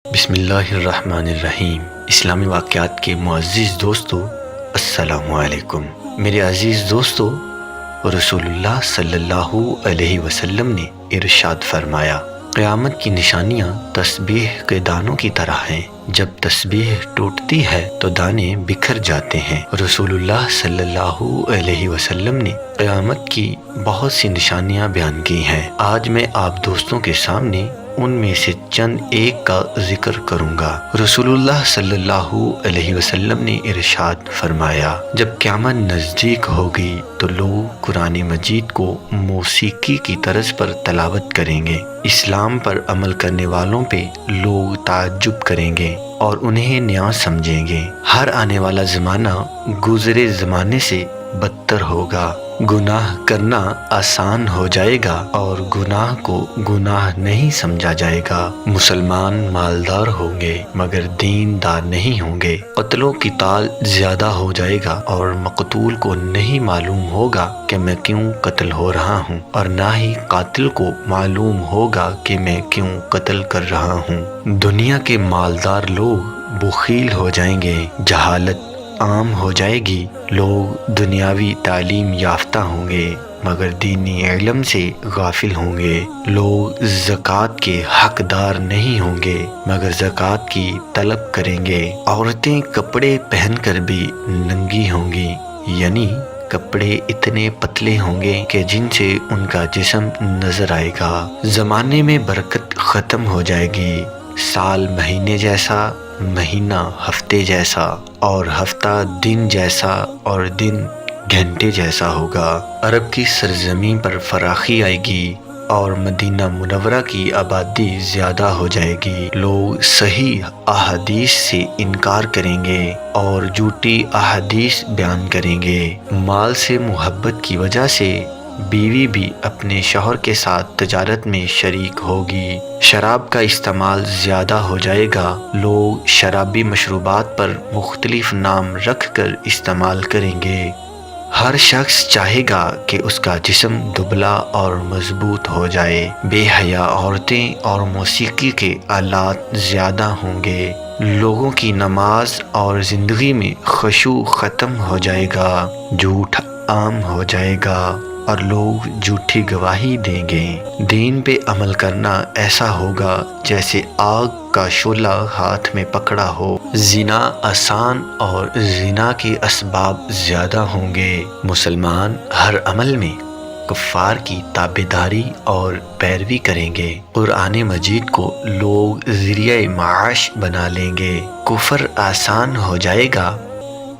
بسم اللہ الرحمن الرحیم۔ اسلامی واقعات کے معزز دوستو، السلام علیکم۔ میرے عزیز دوستو، رسول اللہ صلی اللہ علیہ وسلم نے ارشاد فرمایا، قیامت کی نشانیاں تسبیح کے دانوں کی طرح ہیں۔ جب تسبیح ٹوٹتی ہے تو دانے بکھر جاتے ہیں۔ رسول اللہ صلی اللہ علیہ وسلم نے قیامت کی بہت سی نشانیاں بیان کی ہیں۔ آج میں آپ دوستوں کے سامنے ان میں سے چند ایک کا ذکر کروں گا۔ رسول اللہ صلی اللہ علیہ وسلم نے ارشاد فرمایا، جب قیامت نزدیک ہوگی تو لوگ قرآن مجید کو موسیقی کی طرز پر تلاوت کریں گے۔ اسلام پر عمل کرنے والوں پہ لوگ تعجب کریں گے اور انہیں نیا سمجھیں گے۔ ہر آنے والا زمانہ گزرے زمانے سے بدتر ہوگا۔ گناہ کرنا آسان ہو جائے گا اور گناہ کو گناہ نہیں سمجھا جائے گا۔ مسلمان مالدار ہوں گے مگر دیندار نہیں ہوں گے۔ قتل و قتال زیادہ ہو جائے گا اور مقتول کو نہیں معلوم ہوگا کہ میں کیوں قتل ہو رہا ہوں، اور نہ ہی قاتل کو معلوم ہوگا کہ میں کیوں قتل کر رہا ہوں۔ دنیا کے مالدار لوگ بخیل ہو جائیں گے، جہالت عام ہو جائے گی، لوگ دنیاوی تعلیم یافتہ ہوں گے مگر دینی علم سے غافل ہوں گے۔ لوگ زکوٰۃ کے حقدار نہیں ہوں گے مگر زکوٰۃ کی طلب کریں گے۔ عورتیں کپڑے پہن کر بھی ننگی ہوں گی، یعنی کپڑے اتنے پتلے ہوں گے کہ جن سے ان کا جسم نظر آئے گا۔ زمانے میں برکت ختم ہو جائے گی۔ سال مہینے جیسا، مہینہ ہفتے جیسا، اور ہفتہ دن جیسا، اور دن گھنٹے جیسا ہوگا۔ عرب کی سرزمین پر فراخی آئے گی اور مدینہ منورہ کی آبادی زیادہ ہو جائے گی۔ لوگ صحیح احادیث سے انکار کریں گے اور جھوٹی احادیث بیان کریں گے۔ مال سے محبت کی وجہ سے بیوی بھی اپنے شوہر کے ساتھ تجارت میں شریک ہوگی۔ شراب کا استعمال زیادہ ہو جائے گا۔ لوگ شرابی مشروبات پر مختلف نام رکھ کر استعمال کریں گے۔ ہر شخص چاہے گا کہ اس کا جسم دبلا اور مضبوط ہو جائے۔ بے حیا عورتیں اور موسیقی کے آلات زیادہ ہوں گے۔ لوگوں کی نماز اور زندگی میں خشوع ختم ہو جائے گا۔ جھوٹ عام ہو جائے گا اور لوگ جھوٹی گواہی دیں گے۔ دین پہ عمل کرنا ایسا ہوگا جیسے آگ کا شعلہ ہاتھ میں پکڑا ہو۔ زنا آسان اور زنا کے اسباب زیادہ ہوں گے۔ مسلمان ہر عمل میں کفار کی تابعداری اور پیروی کریں گے۔ قرآن مجید کو لوگ ذریعہ معاش بنا لیں گے۔ کفر آسان ہو جائے گا۔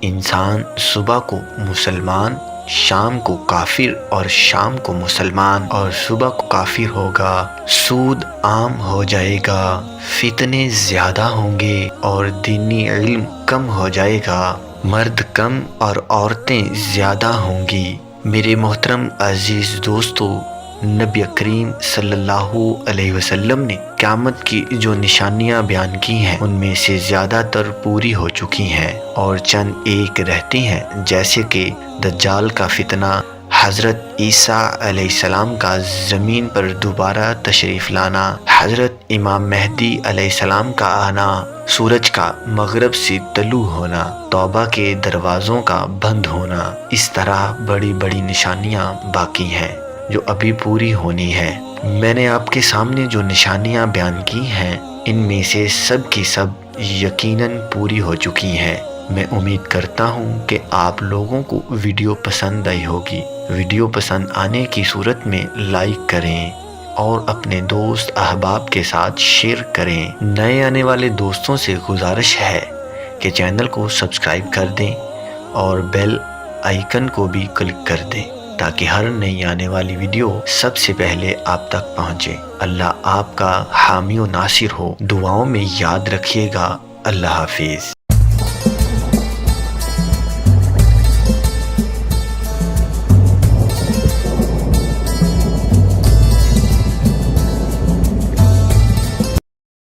انسان صبح کو مسلمان، شام کو کافر، اور شام کو مسلمان اور صبح کو کافر ہوگا۔ سود عام ہو جائے گا۔ فتنے زیادہ ہوں گے اور دینی علم کم ہو جائے گا۔ مرد کم اور عورتیں زیادہ ہوں گی۔ میرے محترم عزیز دوستو، نبی کریم صلی اللہ علیہ وسلم نے قیامت کی جو نشانیاں بیان کی ہیں ان میں سے زیادہ تر پوری ہو چکی ہیں اور چند ایک رہتی ہیں، جیسے کہ دجال کا فتنہ، حضرت عیسیٰ علیہ السلام کا زمین پر دوبارہ تشریف لانا، حضرت امام مہدی علیہ السلام کا آنا، سورج کا مغرب سے طلوع ہونا، توبہ کے دروازوں کا بند ہونا۔ اس طرح بڑی بڑی نشانیاں باقی ہیں جو ابھی پوری ہونی ہے۔ میں نے آپ کے سامنے جو نشانیاں بیان کی ہیں ان میں سے سب کی سب یقیناً پوری ہو چکی ہیں۔ میں امید کرتا ہوں کہ آپ لوگوں کو ویڈیو پسند آئی ہوگی۔ ویڈیو پسند آنے کی صورت میں لائک کریں اور اپنے دوست احباب کے ساتھ شیئر کریں۔ نئے آنے والے دوستوں سے گزارش ہے کہ چینل کو سبسکرائب کر دیں اور بیل آئیکن کو بھی کلک کر دیں تاکہ ہر نئی آنے والی ویڈیو سب سے پہلے آپ تک پہنچے۔ اللہ آپ کا حامی و ناصر ہو۔ دعاؤں میں یاد رکھیے گا۔ اللہ حافظ۔